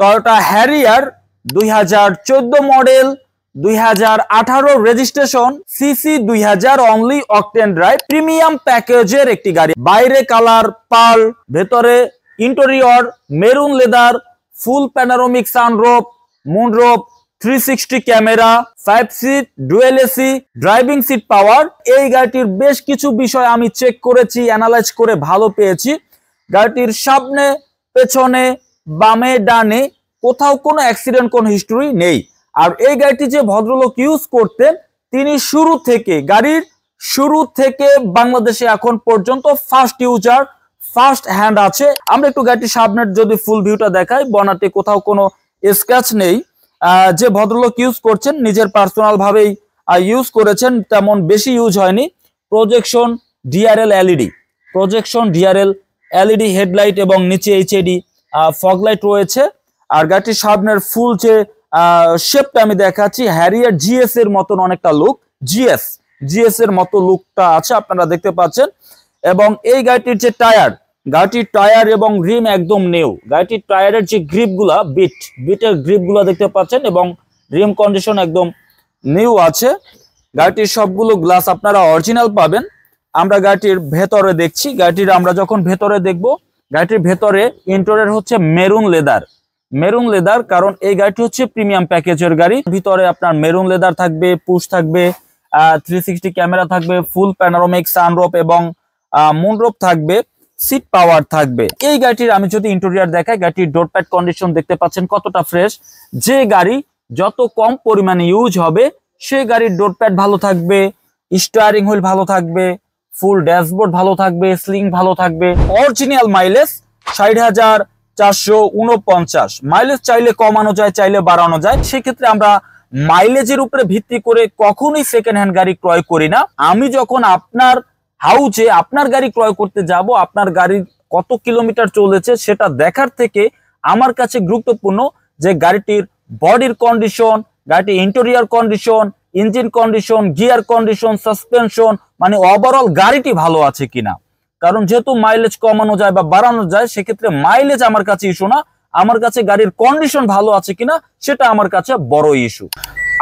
Toyota Harrier 2014 model, 2018 registration, CC 2000 only, octane drive, premium প্যাকেজের একটি গাড়ি। বাইরে কালার পার্ল, ভেতরে interior maroon leather, full panoramic sunroof, moonroof, 360 camera, 5 seat, dual AC, driving seat power. এই গাড়িটির বেশ কিছু বিষয় আমি চেক করেছি, অ্যানালাইজ করে ভালো পেয়েছি। গাড়িটির সামনে, পেছনে, বামে, ডানে কোথাও কোনো অ্যাক্সিডেন্ট, কোনো হিস্টোরি নেই। আর এই গাড়িটি যে ভদ্রলোক ইউজ করতেন, তিনি গাড়ির শুরু থেকে বাংলাদেশে এখন পর্যন্ত ফার্স্ট ইউজার, ফার্স্ট হ্যান্ড আছে। আমরা একটু গাড়িটির সামনের যদি ফুল ভিউটা দেখাই, বনাটে কোথাও কোনো স্ক্র্যাচ নেই। যে ভদ্রলোক ইউজ করছেন নিজের পার্সোনাল ভাবেই ইউজ করেছেন, তেমন বেশি ইউজ হয়নি। প্রজেকশন ডিআরএল এলইডি, হেডলাইট এবং নিচে এইচএডি ফগ লাইট রয়েছে। আর গাড়িটির সামনের ফুল যে শেপটা আমি দেখাচ্ছি, হ্যারিয়ার জিএস এর মতন অনেকটা লুক, জিএস এর মতো লুকটা আছে, আপনারা দেখতে পাচ্ছেন। এবং এই গাড়িটির যে গাড়িটির টায়ার এবং রিম একদম নিউ। গাড়িটির টায়ারের যে গ্রিপগুলা, বিটের গ্রিপগুলা দেখতে পাচ্ছেন, এবং রিম কন্ডিশন একদম নিউ আছে। গাড়িটির সবগুলো গ্লাস আপনারা অরিজিনাল পাবেন। আমরা গাড়িটির ভেতরে দেখছি। আমরা যখন ভেতরে দেখব, গাড়িটির ভেতরে ইন্টেরিয়র হচ্ছে মেরুন লেদার, কারণ এই গাড়িটি হচ্ছে প্রিমিয়াম প্যাকেজের গাড়ি। ভিতরে আপনার মেরুন লেদার থাকবে, পুশ থাকবে, 360 ক্যামেরা থাকবে, ফুল প্যানোরামিক সানরুফ এবং মুনরুফ থাকবে, সিট পাওয়ার থাকবে। এই গাড়িটির আমি যদি ইন্টেরিয়র দেখাই, গাড়িটির ডোর প্যাড কন্ডিশন দেখতে পাচ্ছেন কতটা ফ্রেশ। যে গাড়ি যত কম পরিমাণে ইউজ হবে, সেই গাড়ির ডোর প্যাড ভালো থাকবে, স্টিয়ারিং হুইল ভালো থাকবে, ফুল ড্যাশবোর্ড ভালো থাকবে, স্লিং ভালো থাকবে। Original mileage 60,449 mileage. চাইলে কমানো যায়, চাইলে বাড়ানো যায়। সেক্ষেত্রে আমরা মাইলেজের উপরে ভিত্তি করে কখনোই সেকেন্ড হ্যান্ড গাড়ি ক্রয় করি না। আমি যখন আপনার হাউজে আপনার গাড়ি ক্রয় করতে যাব, আপনার গাড়ি কত কিলোমিটার চলেছে সেটা দেখার থেকে আমার কাছে গুরুত্বপূর্ণ যে গাড়িটির বডির কন্ডিশন, গাড়িটির interior condition, engine condition, gear condition, suspension, মানে ওভারঅল গাড়িটি ভালো আছে কিনা। কারণ যেহেতু মাইলেজ কমানো যায় বা বাড়ানো যায়, সেক্ষেত্রে মাইলেজ আমার কাছে ইস্যু না, আমার কাছে গাড়ির কন্ডিশন ভালো আছে কিনা সেটা আমার কাছে বড় ইস্যু।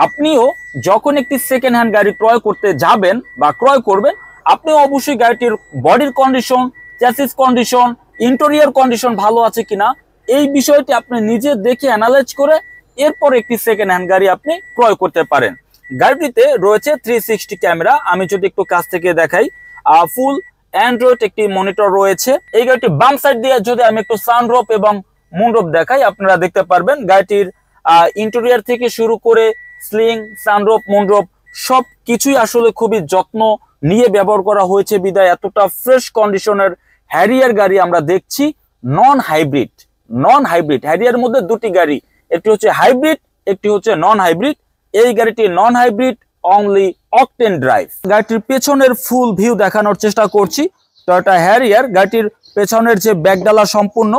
আপনিও যখন একটি সেকেন্ড হ্যান্ড গাড়ি ক্রয় করতে যাবেন বা ক্রয় করবেন, আপনি অবশ্যই গাড়িটির বডির condition, chassis condition, interior condition ভালো আছে কিনা এই বিষয়টি আপনি নিজে দেখে অ্যানালাইজ করে এরপর একটি সেকেন্ড হ্যান্ড গাড়ি আপনি ক্রয় করতে পারেন। গাড়িটিতে রয়েছে 360 ক্যামেরা। আমি যদি একটু কাছ থেকে দেখাই, ফুল অ্যান্ড্রয়েড একটি মনিটর রয়েছে। এই গাড়িটি বাম সাইড দিয়ে যদি আমি একটু সানরুফ এবং মুনরুফ দেখাই, আপনারা দেখতে পারবেন গাড়িটির ইন্টেরিয়র থেকে শুরু করে স্লিং, সানরুফ, মুনরুফ সব কিছুই আসলে খুবই যত্ন নিয়ে ব্যবহার করা হয়েছে, বিদায় এতটা ফ্রেশ কন্ডিশনের হ্যারিয়ার গাড়ি আমরা দেখছি। নন হাইব্রিড হ্যারিয়ার মধ্যে দুটি গাড়ি, একটি হচ্ছে হাইব্রিড, একটি হচ্ছে নন হাইব্রিড। এই গাড়িটি non hybrid, only octane drive. গাড়িটির পেছনের ফুল ভিউ দেখানোর চেষ্টা করছি। টয়োটা হ্যারিয়ার গাড়িটির পেছনের যে ব্যাকডালা সম্পূর্ণ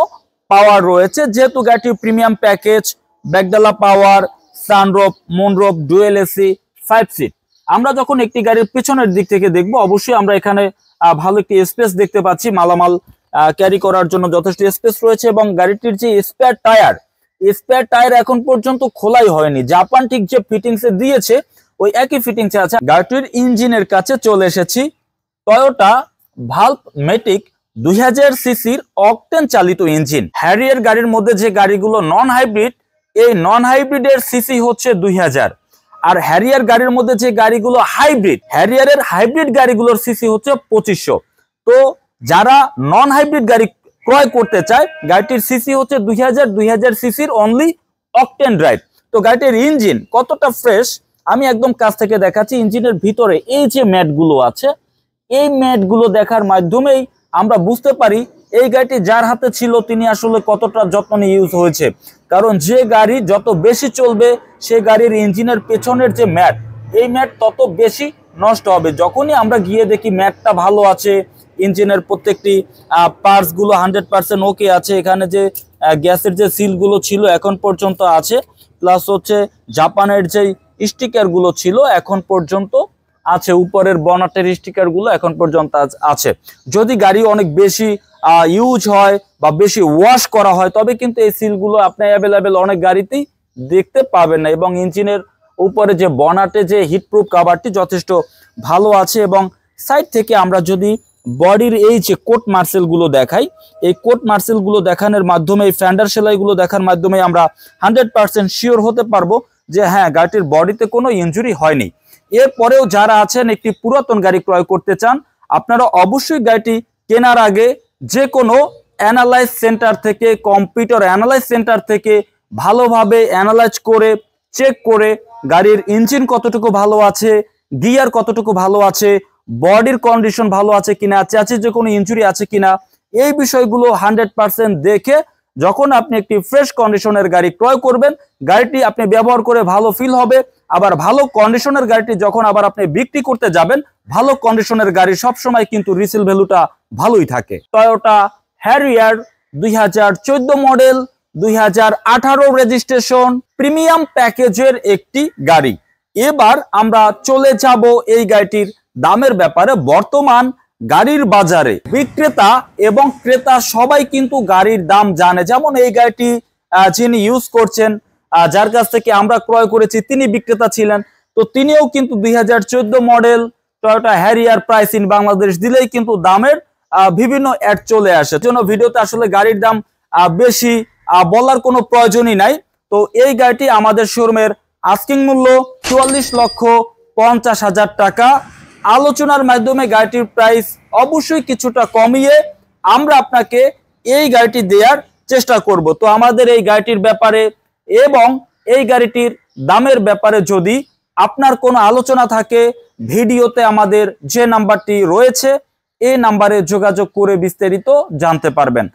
পাওয়ার রয়েছে, যেহেতু গাড়িটির প্রিমিয়াম প্যাকেজ, ব্যাকডালা power, sunroof, moonroof, dual AC, 5 seat. আমরা যখন একটি গাড়ির পেছনের দিক থেকে দেখব, অবশ্যই আমরা এখানে ভালো একটি স্পেস দেখতে পাচ্ছি, মালামাল ক্যারি করার জন্য যথেষ্ট স্পেস রয়েছে। এবং গাড়িটির যে স্পেয়ার টায়ার এখন পর্যন্ত খোলাই হয়নি, জাপান ঠিক যে ফিটিংসে দিয়েছে ওই একই ফিটিংসে আছে। গাড়িটির ইঞ্জিনের কাছে চলে এসেছি। টয়োটা ভালভ ম্যাটিক 2000 সিসির অকটেন চালিত ইঞ্জিন। হ্যারিয়ার গাড়ির মধ্যে যে গাড়িগুলো নন হাইব্রিড, এই নন হাইব্রিডের সিসি হচ্ছে 2000। আর হ্যারিয়ার গাড়ির মধ্যে যে গাড়িগুলো হাইব্রিড, হ্যারিয়ারের হাইব্রিড গাড়িগুলোর সিসি হচ্ছে 2500। তো যারা নন হাইব্রিড গাড়ি ক্রয় করতে চায়, গাড়িটির সিসি হচ্ছে 2000 সিসির অনলি অকটেন ড্রাইভ। তো গাড়িটির ইঞ্জিন কতটা ফ্রেশ আমি একদম কাছ থেকে দেখাচ্ছি। ইঞ্জিনের ভিতরে এই যে ম্যাটগুলো আছে, এই ম্যাটগুলো দেখার মাধ্যমেই আমরা বুঝতে পারি এই গাড়িটি যার হাতে ছিল তিনি আসলে কতটা যত্ন নিয়ে ইউজ হয়েছে। কারণ যে গাড়ি যত বেশি চলবে, সে গাড়ির ইঞ্জিনের পেছনের যে ম্যাট, এই ম্যাট তত বেশি নষ্ট হবে। যখনই আমরা গিয়ে দেখি ম্যাটটা ভালো আছে, ইঞ্জিনের প্রত্যেকটি পার্টস গুলো 100% ওকে আছে, এখানে যে গ্যাসের যে সিলগুলো ছিল এখন পর্যন্ত আছে, প্লাস হচ্ছে জাপানের যে স্টিকার গুলো ছিল এখন পর্যন্ত আছে, উপরের বনাটের স্টিকার গুলো এখন পর্যন্ত আছে। যদি গাড়ি অনেক বেশি ইউজ হয় বা বেশি ওয়াশ করা হয়, তবে কিন্তু এই সিলগুলো আপনি অ্যাভেলেবেল অনেক গাড়িতেই দেখতে পাবেন না। এবং ইঞ্জিনের উপরে যে বনাটে যে হিটপ্রুফ কাভারটি যথেষ্ট ভালো আছে। এবং সাইড থেকে আমরা যদি বডির এই যে কোট মার্সেলগুলো দেখাই, এই কোট মার্সেলগুলো দেখানোর মাধ্যমে, এই ফ্যান্ডার সেলাইগুলো দেখার মাধ্যমে আমরা 100% শিওর হতে পারবো যে হ্যাঁ, গাড়িটির বডিতে কোনো ইনজুরি হয়নি। এরপরেও যারা আছেন একটি পুরাতন গাড়ি ক্রয় করতে চান, আপনারা অবশ্যই গাড়িটি কেনার আগে যে কোনো অ্যানালাইজ সেন্টার থেকে, কম্পিউটার অ্যানালাইজ সেন্টার থেকে ভালোভাবে অ্যানালাইজ করে, চেক করে গাড়ির ইঞ্জিন কতটুকু ভালো আছে, গিয়ার কতটুকু ভালো আছে, বডির কন্ডিশন ভালো আছে কিনা, চ্যাসিসে যে কোনো ইনজুরি আছে কিনা, এই বিষয়গুলো 100% দেখে যখন আপনি একটি ফ্রেশ কন্ডিশনের গাড়ি ক্রয় করবেন, গাড়িটি আপনি ব্যবহার করে ভালো ফিল হবে। আবার ভালো কন্ডিশনের গাড়িটি যখন আবার আপনি বিক্রি করতে যাবেন, ভালো কন্ডিশনের গাড়ি সবসময় কিন্তু রিসেল ভ্যালুটা ভালোই থাকে। Toyota Harrier 2014 model, 2018 registration, premium প্যাকেজের একটি গাড়ি। এবার আমরা চলে যাব এই গাড়িটির দামের ব্যাপারে। বর্তমান গাড়ির বাজারে বিক্রেতা এবং ক্রেতা সবাই কিন্তু গাড়ির দাম জানে। যেমন এই গাড়িটি যিনি ইউজ করছেন, যার কাছ থেকে আমরা ক্রয় করেছি, তিনি বিক্রেতা ছিলেন। তো তিনিও কিন্তু 2014 model Toyota Harrier price in Bangladesh দিলেই কিন্তু দামের বিভিন্ন অ্যাড চলে আসে। জন্য ভিডিওতে আসলে গাড়ির দাম বেশি বলার কোনো প্রয়োজনই নাই। তো এই গাড়িটি আমাদের শোরুমের আস্কিং মূল্য 44,50,000 টাকা। আলোচনার মাধ্যমে গাড়িটির প্রাইস অবশ্যই কিছুটা কমিয়ে আমরা আপনাকে এই গাড়িটি দেওয়ার চেষ্টা করব। তো আমাদের এই গাড়িটির ব্যাপারে এবং এই গাড়িটির দামের ব্যাপারে যদি আপনার কোনো আলোচনা থাকে, ভিডিওতে আমাদের যে নাম্বারটি রয়েছে এই নাম্বারে যোগাযোগ করে বিস্তারিত জানতে পারবেন।